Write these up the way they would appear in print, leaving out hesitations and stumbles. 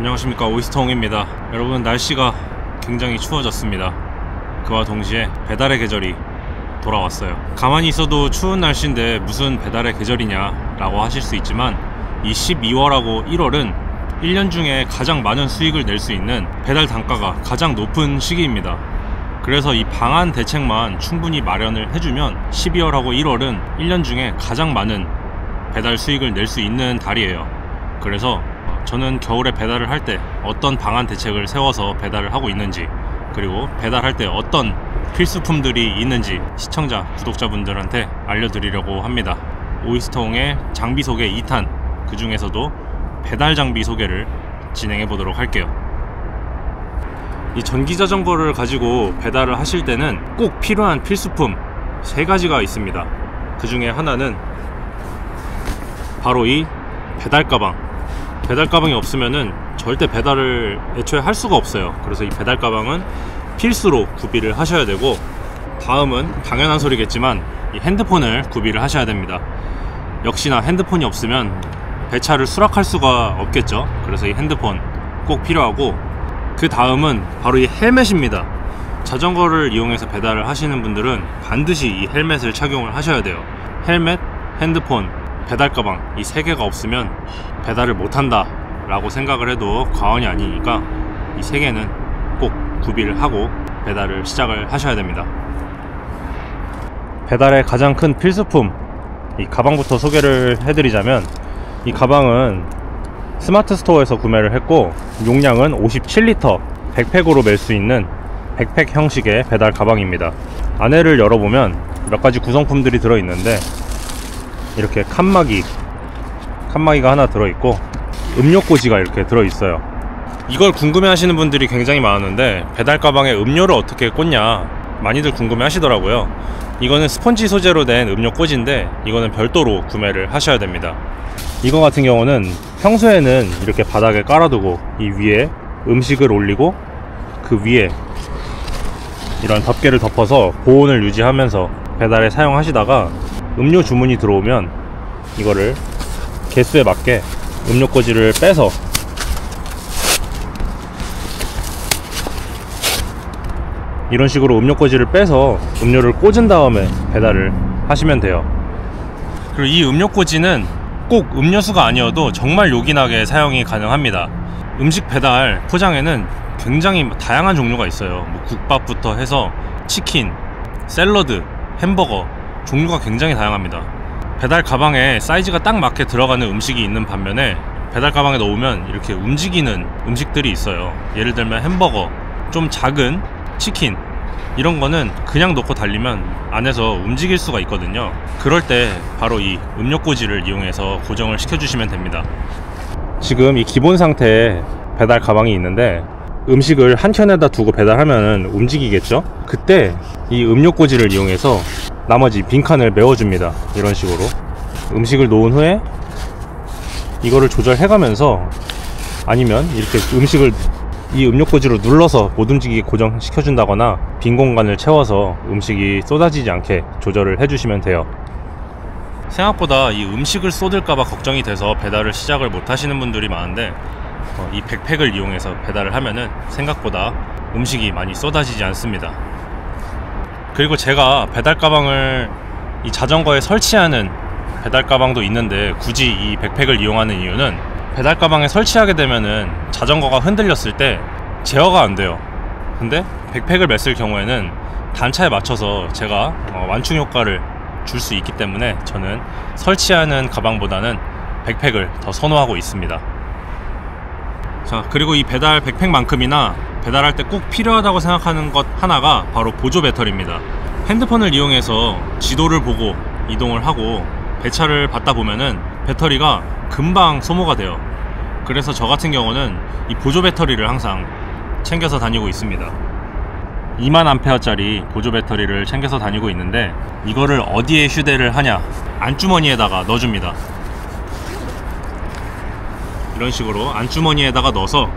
안녕하십니까, 오이스터홍입니다. 여러분, 날씨가 굉장히 추워졌습니다. 그와 동시에 배달의 계절이 돌아왔어요. 가만히 있어도 추운 날씨인데 무슨 배달의 계절이냐 라고 하실 수 있지만, 이 12월하고 1월은 1년 중에 가장 많은 수익을 낼 수 있는 배달 단가가 가장 높은 시기입니다. 그래서 이 방한 대책만 충분히 마련을 해주면 12월하고 1월은 1년 중에 가장 많은 배달 수익을 낼 수 있는 달이에요. 그래서 저는 겨울에 배달을 할 때 어떤 방한 대책을 세워서 배달을 하고 있는지, 그리고 배달할 때 어떤 필수품들이 있는지 시청자, 구독자분들한테 알려드리려고 합니다. 오이스터홍의 장비 소개 2탄, 그 중에서도 배달 장비 소개를 진행해 보도록 할게요. 이 전기자전거를 가지고 배달을 하실 때는 꼭 필요한 필수품 3가지가 있습니다. 그 중에 하나는 바로 이 배달 가방. 배달 가방이 없으면은 절대 배달을 애초에 할 수가 없어요. 그래서 이 배달 가방은 필수로 구비를 하셔야 되고, 다음은 당연한 소리겠지만 이 핸드폰을 구비를 하셔야 됩니다. 역시나 핸드폰이 없으면 배차를 수락할 수가 없겠죠. 그래서 이 핸드폰 꼭 필요하고, 그 다음은 바로 이 헬멧입니다. 자전거를 이용해서 배달을 하시는 분들은 반드시 이 헬멧을 착용을 하셔야 돼요. 헬멧, 핸드폰, 배달 가방, 이 3개가 없으면 배달을 못한다 라고 생각을 해도 과언이 아니니까 이 3개는 꼭 구비를 하고 배달을 시작을 하셔야 됩니다. 배달의 가장 큰 필수품, 이 가방부터 소개를 해드리자면, 이 가방은 스마트 스토어에서 구매를 했고, 용량은 57리터 100팩으로 멜 수 있는 백팩 형식의 배달 가방입니다. 안에를 열어보면 몇 가지 구성품들이 들어있는데, 이렇게 칸막이가 하나 들어있고, 음료꽂이가 이렇게 들어있어요. 이걸 궁금해 하시는 분들이 굉장히 많은데, 배달 가방에 음료를 어떻게 꽂냐 많이들 궁금해 하시더라고요. 이거는 스펀지 소재로 된 음료꽂이인데, 이거는 별도로 구매를 하셔야 됩니다. 이거 같은 경우는 평소에는 이렇게 바닥에 깔아두고 이 위에 음식을 올리고, 그 위에 이런 덮개를 덮어서 보온을 유지하면서 배달에 사용하시다가 음료 주문이 들어오면 이거를 개수에 맞게 음료꽂이를 빼서 이런 식으로 음료꽂이를 빼서 음료를 꽂은 다음에 배달을 하시면 돼요. 그리고 이 음료꽂이는 꼭 음료수가 아니어도 정말 요긴하게 사용이 가능합니다. 음식 배달 포장에는 굉장히 다양한 종류가 있어요. 국밥부터 해서 치킨, 샐러드, 햄버거, 종류가 굉장히 다양합니다. 배달 가방에 사이즈가 딱 맞게 들어가는 음식이 있는 반면에, 배달 가방에 넣으면 이렇게 움직이는 음식들이 있어요. 예를 들면 햄버거, 좀 작은 치킨, 이런 거는 그냥 넣고 달리면 안에서 움직일 수가 있거든요. 그럴 때 바로 이 음료꽂이를 이용해서 고정을 시켜주시면 됩니다. 지금 이 기본 상태의 배달 가방이 있는데, 음식을 한 켠에다 두고 배달하면 움직이겠죠? 그때 이 음료꽂이를 이용해서 나머지 빈칸을 메워줍니다. 이런 식으로 음식을 놓은 후에 이거를 조절해가면서, 아니면 이렇게 음식을 이 음료꽂이로 눌러서 못 움직이게 고정시켜준다거나 빈 공간을 채워서 음식이 쏟아지지 않게 조절을 해주시면 돼요. 생각보다 이 음식을 쏟을까봐 걱정이 돼서 배달을 시작을 못 하시는 분들이 많은데, 이 백팩을 이용해서 배달을 하면은 생각보다 음식이 많이 쏟아지지 않습니다. 그리고 제가 배달 가방을 이 자전거에 설치하는 배달 가방도 있는데, 굳이 이 백팩을 이용하는 이유는, 배달 가방에 설치하게 되면은 자전거가 흔들렸을 때 제어가 안 돼요. 근데 백팩을 맸을 경우에는 단차에 맞춰서 제가 완충 효과를 줄 수 있기 때문에 저는 설치하는 가방보다는 백팩을 더 선호하고 있습니다. 자, 그리고 이 배달 백팩만큼이나 배달할 때 꼭 필요하다고 생각하는 것 하나가 바로 보조 배터리입니다. 핸드폰을 이용해서 지도를 보고 이동을 하고 배차를 받다 보면은 배터리가 금방 소모가 돼요. 그래서 저 같은 경우는 이 보조 배터리를 항상 챙겨서 다니고 있습니다. 2000A짜리 보조 배터리를 챙겨서 다니고 있는데, 이거를 어디에 휴대를 하냐, 안주머니에다가 넣어줍니다. 이런 식으로 안주머니에다가 넣어서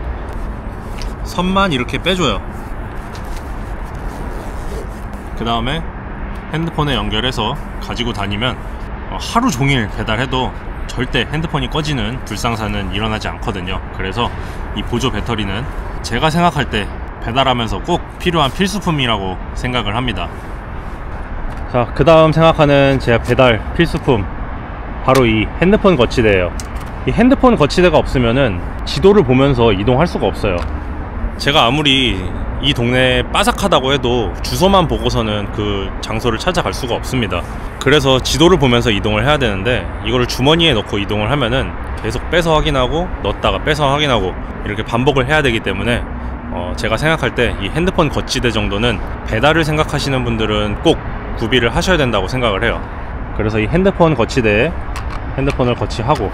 선만 이렇게 빼줘요. 그 다음에 핸드폰에 연결해서 가지고 다니면 하루 종일 배달해도 절대 핸드폰이 꺼지는 불상사는 일어나지 않거든요. 그래서 이 보조 배터리는 제가 생각할 때 배달하면서 꼭 필요한 필수품이라고 생각을 합니다. 자, 그 다음 생각하는 제 배달 필수품, 바로 이 핸드폰 거치대예요. 이 핸드폰 거치대가 없으면은 지도를 보면서 이동할 수가 없어요. 제가 아무리 이 동네에 빠삭하다고 해도 주소만 보고서는 그 장소를 찾아갈 수가 없습니다. 그래서 지도를 보면서 이동을 해야 되는데, 이거를 주머니에 넣고 이동을 하면은 계속 빼서 확인하고 넣었다가 빼서 확인하고 이렇게 반복을 해야 되기 때문에 제가 생각할 때 이 핸드폰 거치대 정도는 배달을 생각하시는 분들은 꼭 구비를 하셔야 된다고 생각을 해요. 그래서 이 핸드폰 거치대에 핸드폰을 거치하고,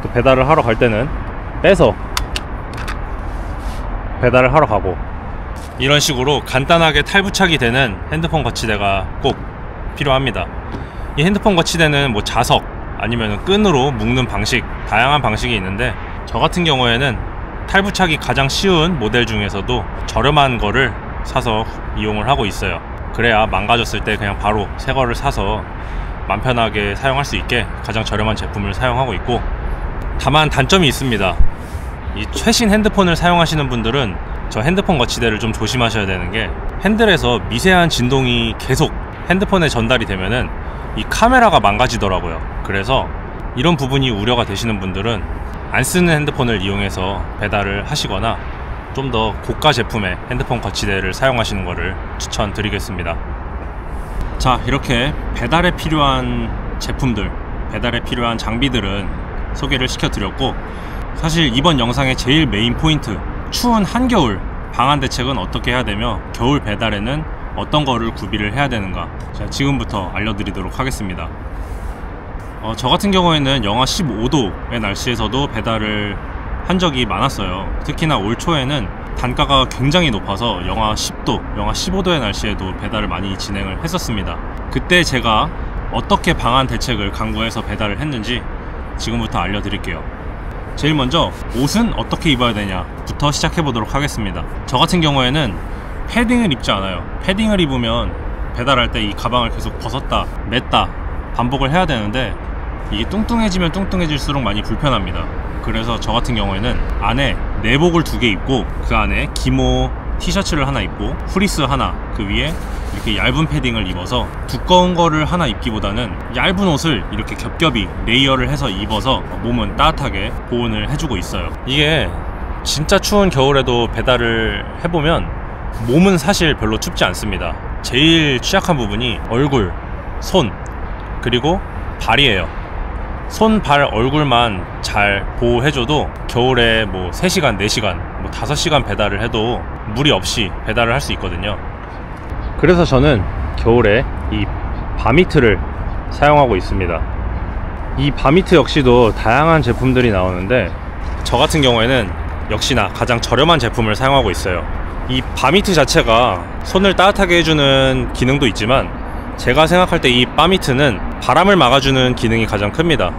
또 배달을 하러 갈 때는 빼서 배달을 하러 가고, 이런 식으로 간단하게 탈부착이 되는 핸드폰 거치대가 꼭 필요합니다. 이 핸드폰 거치대는 뭐 자석 아니면 끈으로 묶는 방식, 다양한 방식이 있는데, 저 같은 경우에는 탈부착이 가장 쉬운 모델 중에서도 저렴한 거를 사서 이용을 하고 있어요. 그래야 망가졌을 때 그냥 바로 새 거를 사서 맘 편하게 사용할 수 있게 가장 저렴한 제품을 사용하고 있고, 다만 단점이 있습니다. 이 최신 핸드폰을 사용하시는 분들은 저 핸드폰 거치대를 좀 조심하셔야 되는 게, 핸들에서 미세한 진동이 계속 핸드폰에 전달이 되면은 이 카메라가 망가지더라고요. 그래서 이런 부분이 우려가 되시는 분들은 안 쓰는 핸드폰을 이용해서 배달을 하시거나 좀 더 고가 제품의 핸드폰 거치대를 사용하시는 것을 추천드리겠습니다. 자, 이렇게 배달에 필요한 제품들, 배달에 필요한 장비들은 소개를 시켜드렸고, 사실 이번 영상의 제일 메인 포인트, 추운 한겨울 방한 대책은 어떻게 해야 되며 겨울 배달에는 어떤 거를 구비를 해야 되는가, 제가 지금부터 알려드리도록 하겠습니다. 저 같은 경우에는 영하 15도의 날씨에서도 배달을 한 적이 많았어요. 특히나 올 초에는 단가가 굉장히 높아서 영하 10도, 영하 15도의 날씨에도 배달을 많이 진행을 했었습니다. 그때 제가 어떻게 방한 대책을 강구해서 배달을 했는지 지금부터 알려드릴게요. 제일 먼저 옷은 어떻게 입어야 되냐부터 시작해 보도록 하겠습니다. 저 같은 경우에는 패딩을 입지 않아요. 패딩을 입으면 배달할 때 이 가방을 계속 벗었다 맸다 반복을 해야 되는데, 이게 뚱뚱해지면 뚱뚱해질수록 많이 불편합니다. 그래서 저 같은 경우에는 안에 내복을 2개 입고, 그 안에 기모 티셔츠를 하나 입고 프리스 하나, 그 위에 이렇게 얇은 패딩을 입어서 두꺼운 거를 하나 입기보다는 얇은 옷을 이렇게 겹겹이 레이어를 해서 입어서 몸은 따뜻하게 보온을 해주고 있어요. 이게 진짜 추운 겨울에도 배달을 해보면 몸은 사실 별로 춥지 않습니다. 제일 취약한 부분이 얼굴, 손, 그리고 발이에요. 손, 발, 얼굴만 잘 보호해줘도 겨울에 뭐 3시간, 4시간, 뭐 5시간 배달을 해도 무리 없이 배달을 할 수 있거든요. 그래서 저는 겨울에 이 바미트를 사용하고 있습니다. 이 바미트 역시도 다양한 제품들이 나오는데, 저 같은 경우에는 역시나 가장 저렴한 제품을 사용하고 있어요. 이 바미트 자체가 손을 따뜻하게 해주는 기능도 있지만, 제가 생각할 때 이 바미트는 바람을 막아주는 기능이 가장 큽니다.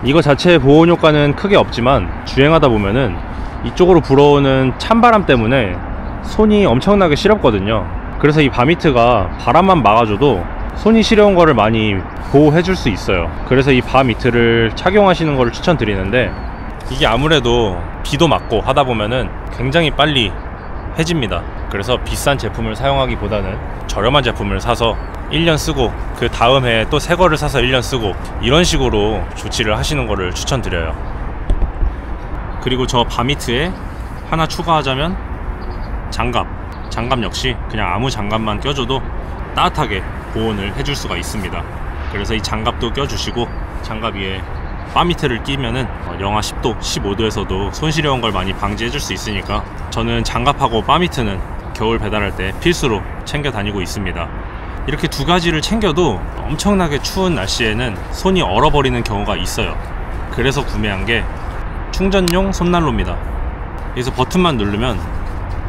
이거 자체의 보온 효과는 크게 없지만 주행하다 보면은 이쪽으로 불어오는 찬바람 때문에 손이 엄청나게 시렵거든요. 그래서 이 바미트가 바람만 막아줘도 손이 시려운 거를 많이 보호해 줄 수 있어요. 그래서 이 바미트를 착용하시는 거를 추천드리는데, 이게 아무래도 비도 맞고 하다 보면은 굉장히 빨리 해집니다. 그래서 비싼 제품을 사용하기보다는 저렴한 제품을 사서 1년 쓰고 그 다음 해에 또 새 거를 사서 1년 쓰고, 이런 식으로 조치를 하시는 거를 추천드려요. 그리고 저 바미트에 하나 추가하자면 장갑 역시 그냥 아무 장갑만 껴줘도 따뜻하게 보온을 해줄 수가 있습니다. 그래서 이 장갑도 껴주시고, 장갑 위에 바미트를 끼면은 영하 10도, 15도에서도 손 시려운 걸 많이 방지해 줄 수 있으니까 저는 장갑하고 바미트는 겨울 배달할 때 필수로 챙겨 다니고 있습니다. 이렇게 2가지를 챙겨도 엄청나게 추운 날씨에는 손이 얼어버리는 경우가 있어요. 그래서 구매한 게 충전용 손난로입니다. 여기서 버튼만 누르면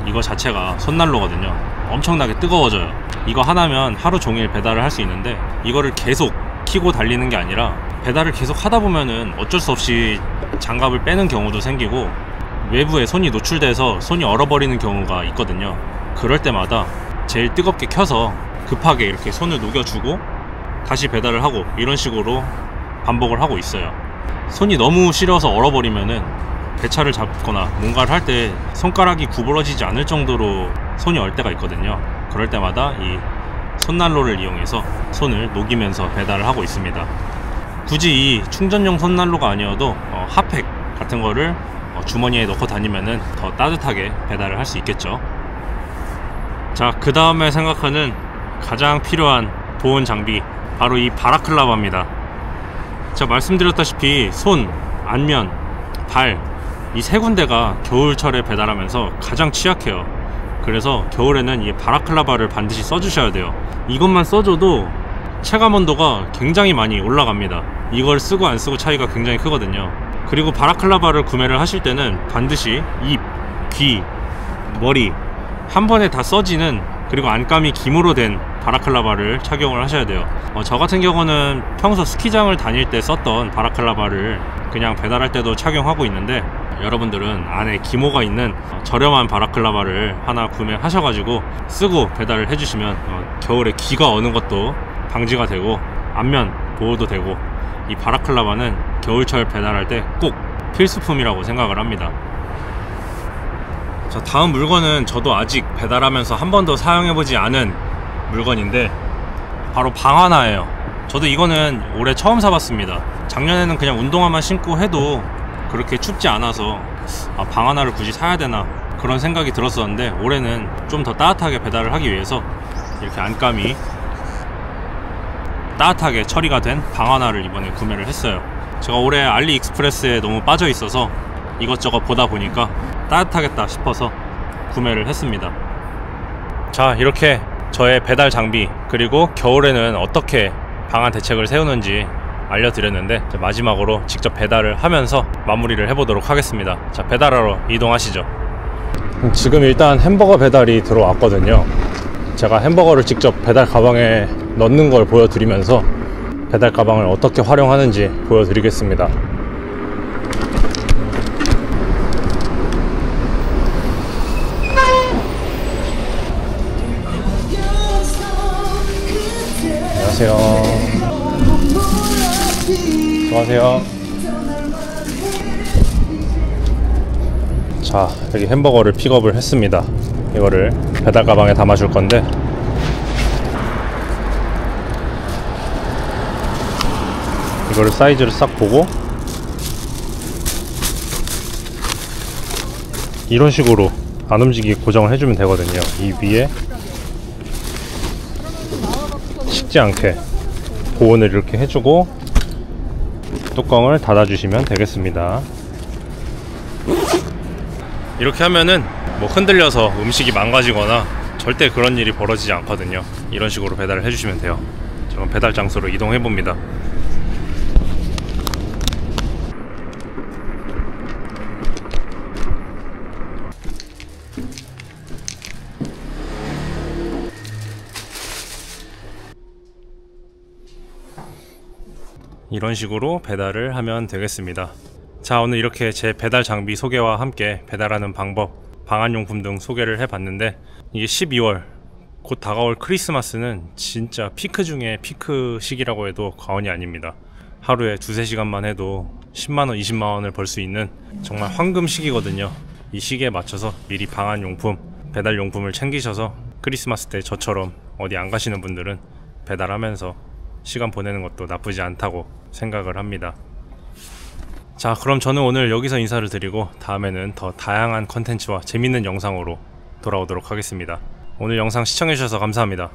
이거 자체가 손난로거든요. 엄청나게 뜨거워져요. 이거 하나면 하루 종일 배달을 할 수 있는데, 이거를 계속 켜고 달리는 게 아니라 배달을 계속 하다 보면은 어쩔 수 없이 장갑을 빼는 경우도 생기고, 외부에 손이 노출돼서 손이 얼어버리는 경우가 있거든요. 그럴 때마다 제일 뜨겁게 켜서 급하게 이렇게 손을 녹여주고 다시 배달을 하고, 이런 식으로 반복을 하고 있어요. 손이 너무 시려서 얼어버리면은 배차를 잡거나 뭔가를 할 때 손가락이 구부러지지 않을 정도로 손이 얼 때가 있거든요. 그럴 때마다 이 손난로를 이용해서 손을 녹이면서 배달을 하고 있습니다. 굳이 이 충전용 손난로가 아니어도 핫팩 같은 거를 주머니에 넣고 다니면은 더 따뜻하게 배달을 할 수 있겠죠. 자, 그 다음에 생각하는 가장 필요한 보온 장비, 바로 이 바라클라바입니다. 제가 말씀드렸다시피 손, 안면, 발, 이 세 군데가 겨울철에 배달하면서 가장 취약해요. 그래서 겨울에는 이 바라클라바를 반드시 써주셔야 돼요. 이것만 써줘도 체감 온도가 굉장히 많이 올라갑니다. 이걸 쓰고 안 쓰고 차이가 굉장히 크거든요. 그리고 바라클라바를 구매를 하실 때는 반드시 입, 귀, 머리 한 번에 다 써지는, 그리고 안감이 기모로 된 바라클라바를 착용을 하셔야 돼요. 저 같은 경우는 평소 스키장을 다닐 때 썼던 바라클라바를 그냥 배달할 때도 착용하고 있는데, 여러분들은 안에 기모가 있는 저렴한 바라클라바를 하나 구매하셔가지고 쓰고 배달을 해주시면 겨울에 귀가 어는 것도 방지가 되고 안면 보호도 되고, 이 바라클라바는 겨울철 배달할 때 꼭 필수품이라고 생각을 합니다. 자, 다음 물건은 저도 아직 배달하면서 한 번도 사용해보지 않은 물건인데 바로 방하나예요. 저도 이거는 올해 처음 사봤습니다. 작년에는 그냥 운동화만 신고 해도 그렇게 춥지 않아서 방하나를 굳이 사야 되나 그런 생각이 들었었는데, 올해는 좀 더 따뜻하게 배달을 하기 위해서 이렇게 안감이 따뜻하게 처리가 된 방하나를 이번에 구매를 했어요. 제가 올해 알리익스프레스에 너무 빠져 있어서 이것저것 보다 보니까 따뜻하겠다 싶어서 구매를 했습니다. 자, 이렇게 저의 배달 장비, 그리고 겨울에는 어떻게 방한 대책을 세우는지 알려드렸는데, 마지막으로 직접 배달을 하면서 마무리를 해보도록 하겠습니다. 자, 배달하러 이동하시죠. 지금 일단 햄버거 배달이 들어왔거든요. 제가 햄버거를 직접 배달 가방에 넣는 걸 보여드리면서 배달 가방을 어떻게 활용하는지 보여드리겠습니다. 안녕하세요. 수고하세요. 자, 여기 햄버거를 픽업을 했습니다. 이거를 배달 가방에 담아줄 건데, 이거를 사이즈를 싹 보고 이런 식으로 안 움직이게 고정을 해주면 되거든요. 이 위에 식지 않게 보온을 이렇게 해주고 뚜껑을 닫아주시면 되겠습니다. 이렇게 하면은 뭐 흔들려서 음식이 망가지거나 절대 그런 일이 벌어지지 않거든요. 이런 식으로 배달을 해주시면 돼요. 저는 배달 장소로 이동해 봅니다. 이런 식으로 배달을 하면 되겠습니다. 자, 오늘 이렇게 제 배달 장비 소개와 함께 배달하는 방법, 방한용품 등 소개를 해봤는데, 이게 12월 곧 다가올 크리스마스는 진짜 피크 중에 피크 시기라고 해도 과언이 아닙니다. 하루에 2~3시간만 해도 10만원, 20만원을 벌 수 있는 정말 황금 시기거든요. 이 시기에 맞춰서 미리 방한용품, 배달용품을 챙기셔서 크리스마스 때 저처럼 어디 안 가시는 분들은 배달하면서 시간 보내는 것도 나쁘지 않다고 생각을 합니다. 자, 그럼 저는 오늘 여기서 인사를 드리고 다음에는 더 다양한 컨텐츠와 재밌는 영상으로 돌아오도록 하겠습니다. 오늘 영상 시청해주셔서 감사합니다.